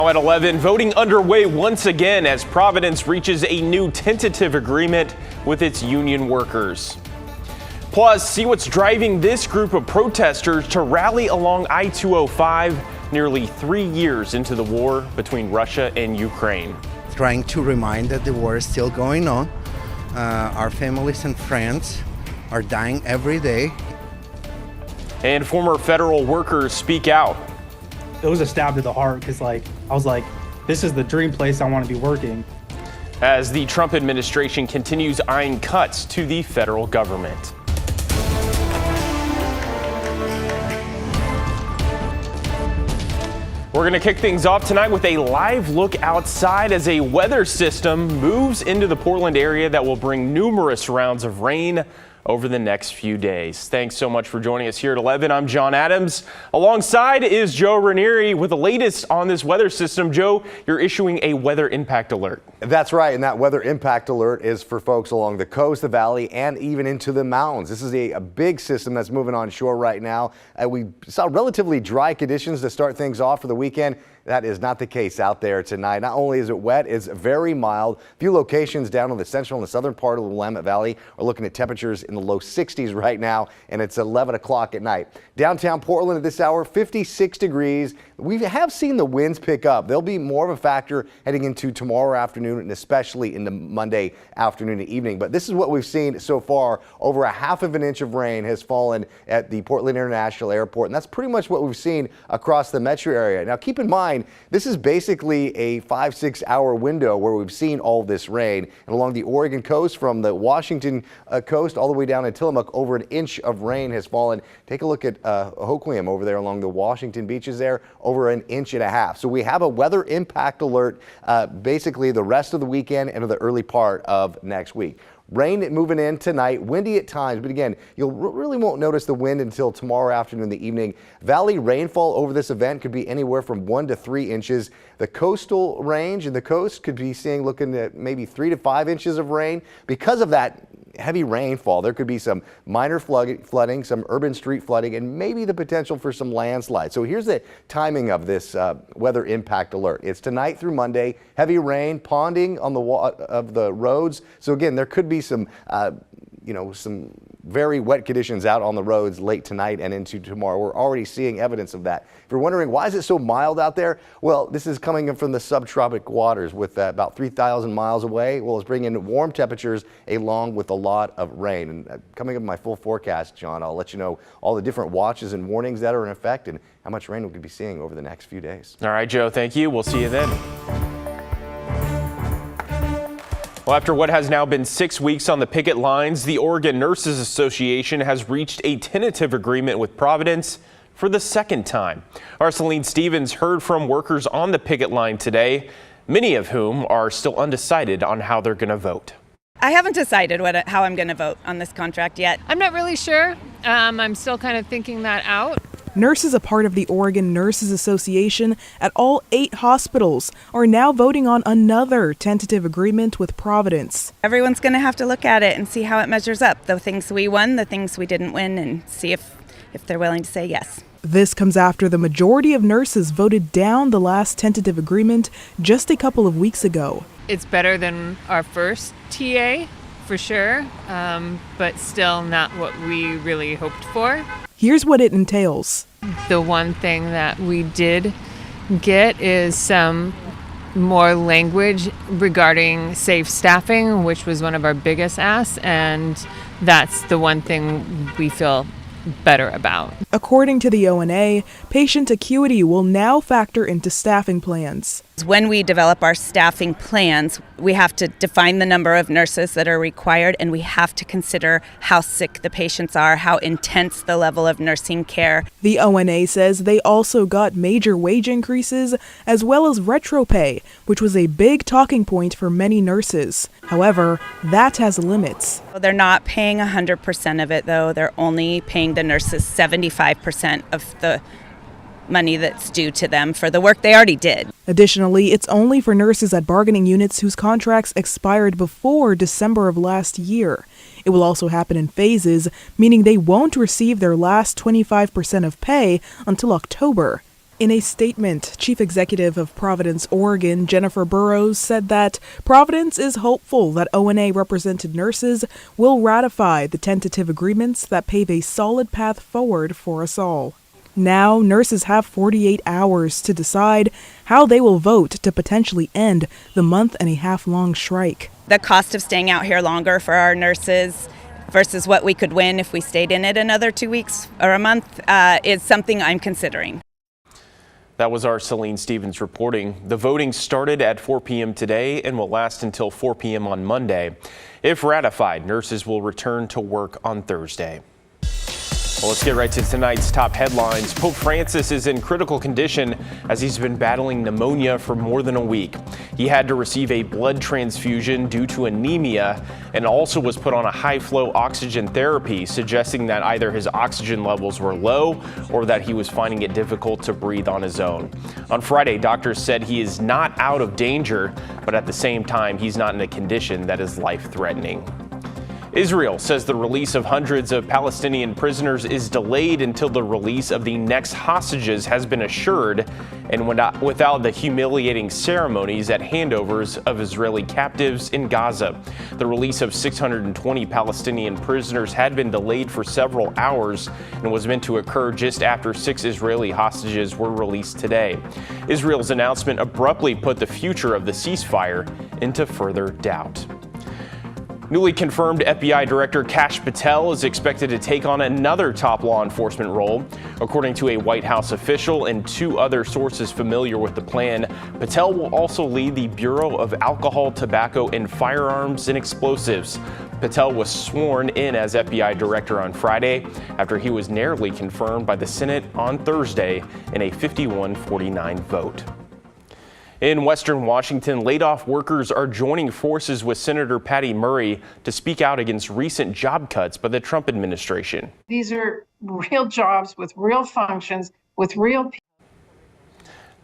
At 11, voting underway once again as Providence reaches a new tentative agreement with its union workers. Plus, see what's driving this group of protesters to rally along I-205 nearly 3 years into the war between Russia and Ukraine. Trying to remind that the war is still going on. Our families and friends are dying every day. And former federal workers speak out. It was a stab to the heart because I was like, this is the dream place I want to be working. As the Trump administration continues eyeing cuts to the federal government. We're going to kick things off tonight with a live look outside as a weather system moves into the Portland area that will bring numerous rounds of rain over the next few days. Thanks so much for joining us here at 11. I'm John Adams. Alongside is Joe Ranieri with the latest on this weather system. Joe, you're issuing a weather impact alert. That's right, and that weather impact alert is for folks along the coast, the valley, and even into the mountains. This is a big system that's moving on shore right now. We saw relatively dry conditions to start things off for the weekend. That is not the case out there tonight. Not only is it wet, it's very mild. A few locations down in the central and the southern part of the Willamette Valley are looking at temperatures in the low 60s right now, and it's 11 o'clock at night. Downtown Portland at this hour, 56 degrees. We have seen the winds pick up. They'll be more of a factor heading into tomorrow afternoon and especially into Monday afternoon and evening. But this is what we've seen so far. Over 1/2 inch of rain has fallen at the Portland International Airport, and that's pretty much what we've seen across the metro area. Now, keep in mind, this is basically a 5-6 hour window where we've seen all this rain. And along the Oregon coast, from the Washington coast all the way down to Tillamook, over 1 inch of rain has fallen. Take a look at Hoquiam over there along the Washington beaches there, over 1.5 inches. So we have a weather impact alert basically the rest of the weekend and the early part of next week. Rain moving in tonight, windy at times, but again, you'll really won't notice the wind until tomorrow afternoon and the evening. Valley rainfall over this event could be anywhere from 1 to 3 inches. The coastal range and the coast could be looking at maybe 3 to 5 inches of rain. Because of that heavy rainfall, there could be some minor flooding, some urban street flooding, and maybe the potential for some landslides. So here's the timing of this weather impact alert. It's tonight through Monday. Heavy rain, ponding on the roads. So again, there could be some some very wet conditions out on the roads late tonight and into tomorrow. We're already seeing evidence of that. If you're wondering why is it so mild out there, well, this is coming in from the subtropic waters with about 3,000 miles away. Well, it's bringing warm temperatures along with a lot of rain. And coming up in my full forecast, John, I'll let you know all the different watches and warnings that are in effect and how much rain we could be seeing over the next few days. All right, Joe, thank you. We'll see you then. Well, after what has now been 6 weeks on the picket lines, the Oregon Nurses Association has reached a tentative agreement with Providence for the second time. Our Celine Stevens heard from workers on the picket line today, many of whom are still undecided on how they're going to vote. I haven't decided how I'm going to vote on this contract yet. I'm not really sure. I'm still kind of thinking that out. Nurses, a part of the Oregon Nurses Association at all 8 hospitals, are now voting on another tentative agreement with Providence. Everyone's going to have to look at it and see how it measures up. The things we won, the things we didn't win, and see if they're willing to say yes. This comes after the majority of nurses voted down the last tentative agreement just a couple of weeks ago. It's better than our first TA, for sure, but still not what we really hoped for. Here's what it entails. The one thing that we did get is some more language regarding safe staffing, which was one of our biggest asks, and that's the one thing we feel better about. According to the ONA, patient acuity will now factor into staffing plans. When we develop our staffing plans, we have to define the number of nurses that are required, and we have to consider how sick the patients are, how intense the level of nursing care. The ONA says they also got major wage increases as well as retro pay, which was a big talking point for many nurses. However, that has limits. They're not paying 100% of it, though. They're only paying the nurses 75% of the money that's due to them for the work they already did. Additionally, it's only for nurses at bargaining units whose contracts expired before December of last year. It will also happen in phases, meaning they won't receive their last 25% of pay until October. In a statement, Chief Executive of Providence, Oregon, Jennifer Burrows, said that Providence is hopeful that ONA-represented nurses will ratify the tentative agreements that pave a solid path forward for us all. Now, nurses have 48 hours to decide how they will vote to potentially end the month-and-a-half-long strike. The cost of staying out here longer for our nurses versus what we could win if we stayed in it another 2 weeks or a month is something I'm considering. That was our Celine Stevens reporting. The voting started at 4 p.m. today and will last until 4 p.m. on Monday. If ratified, nurses will return to work on Thursday. Well, let's get right to tonight's top headlines. Pope Francis is in critical condition as he's been battling pneumonia for more than a week. He had to receive a blood transfusion due to anemia and also was put on a high-flow oxygen therapy, suggesting that either his oxygen levels were low or that he was finding it difficult to breathe on his own. On Friday, doctors said he is not out of danger, but at the same time, he's not in a condition that is life-threatening. Israel says the release of hundreds of Palestinian prisoners is delayed until the release of the next hostages has been assured and without the humiliating ceremonies at handovers of Israeli captives in Gaza. The release of 620 Palestinian prisoners had been delayed for several hours and was meant to occur just after 6 Israeli hostages were released today. Israel's announcement abruptly put the future of the ceasefire into further doubt. Newly confirmed FBI Director Kash Patel is expected to take on another top law enforcement role. According to a White House official and 2 other sources familiar with the plan, Patel will also lead the Bureau of Alcohol, Tobacco, and Firearms and Explosives. Patel was sworn in as FBI Director on Friday after he was narrowly confirmed by the Senate on Thursday in a 51-49 vote. In Western Washington, laid-off workers are joining forces with Senator Patty Murray to speak out against recent job cuts by the Trump administration. These are real jobs with real functions, with real people.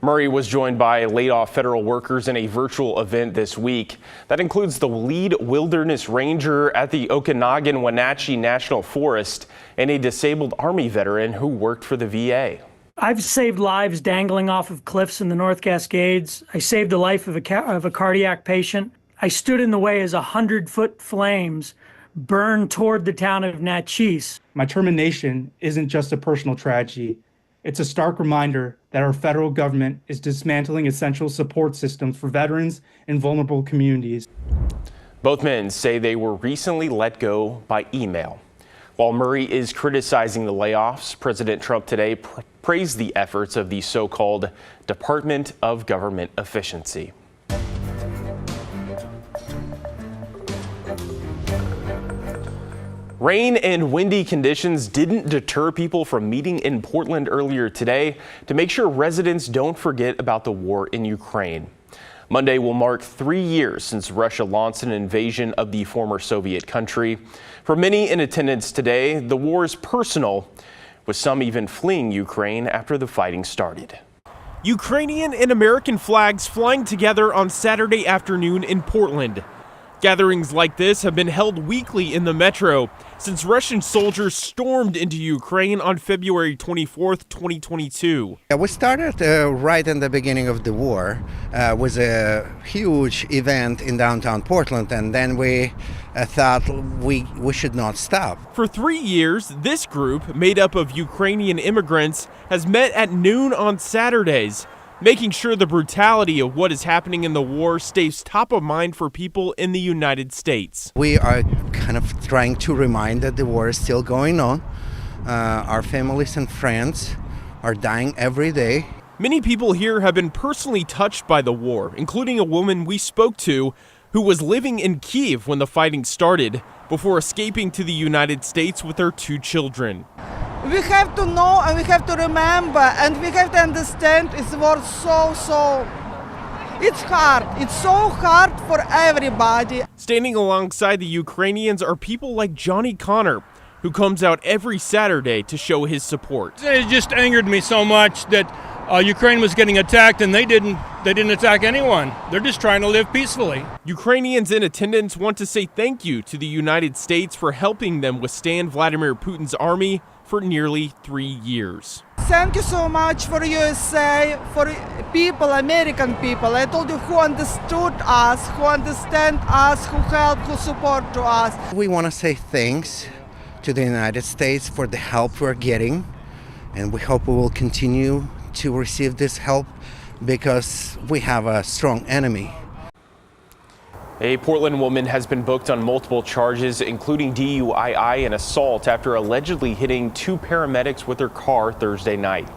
Murray was joined by laid-off federal workers in a virtual event this week. That includes the lead wilderness ranger at the Okanagan-Wenatchee National Forest and a disabled Army veteran who worked for the VA. I've saved lives dangling off of cliffs in the North Cascades. I saved the life of a cardiac patient. I stood in the way as 100-foot flames burned toward the town of Natchez. My termination isn't just a personal tragedy. It's a stark reminder that our federal government is dismantling essential support systems for veterans and vulnerable communities. Both men say they were recently let go by email. While Murray is criticizing the layoffs, President Trump today praised the efforts of the so-called Department of Government Efficiency. Rain and windy conditions didn't deter people from meeting in Portland earlier today to make sure residents don't forget about the war in Ukraine. Monday will mark 3 years since Russia launched an invasion of the former Soviet country. For many in attendance today, the war is personal, with some even fleeing Ukraine after the fighting started. Ukrainian and American flags flying together on Saturday afternoon in Portland. Gatherings like this have been held weekly in the metro since Russian soldiers stormed into Ukraine on February 24th, 2022. We started right in the beginning of the war with a huge event in downtown Portland, and then we thought we should not stop. For 3 years, this group, made up of Ukrainian immigrants, has met at noon on Saturdays, making sure the brutality of what is happening in the war stays top of mind for people in the United States. We are kind of trying to remind that the war is still going on. Our families and friends are dying every day. Many people here have been personally touched by the war, including a woman we spoke to who was living in Kyiv when the fighting started before escaping to the United States with her 2 children. We have to know and we have to remember and we have to understand it's war so it's hard. It's so hard for everybody. Standing alongside the Ukrainians are people like Johnny Connor, who comes out every Saturday to show his support. It just angered me so much that Ukraine was getting attacked and they didn't attack anyone. They're just trying to live peacefully. Ukrainians in attendance want to say thank you to the United States for helping them withstand Vladimir Putin's army for nearly 3 years. Thank you so much for USA, for people, American people. I told you who understood us, who understand us, who help, who support to us. We want to say thanks to the United States for the help we're getting, and we hope we will continue to receive this help because we have a strong enemy. A Portland woman has been booked on multiple charges, including DUI and assault, after allegedly hitting two paramedics with her car Thursday night.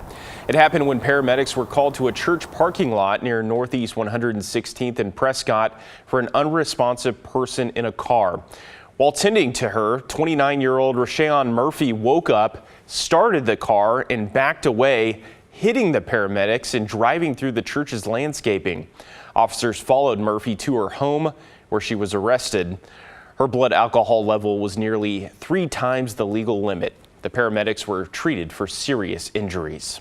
It happened when paramedics were called to a church parking lot near Northeast 116th and Prescott for an unresponsive person in a car. While tending to her, 29-year-old Rashawn Murphy woke up, started the car, and backed away, hitting the paramedics and driving through the church's landscaping. Officers followed Murphy to her home, where she was arrested. Her blood alcohol level was nearly 3 times the legal limit. The paramedics were treated for serious injuries.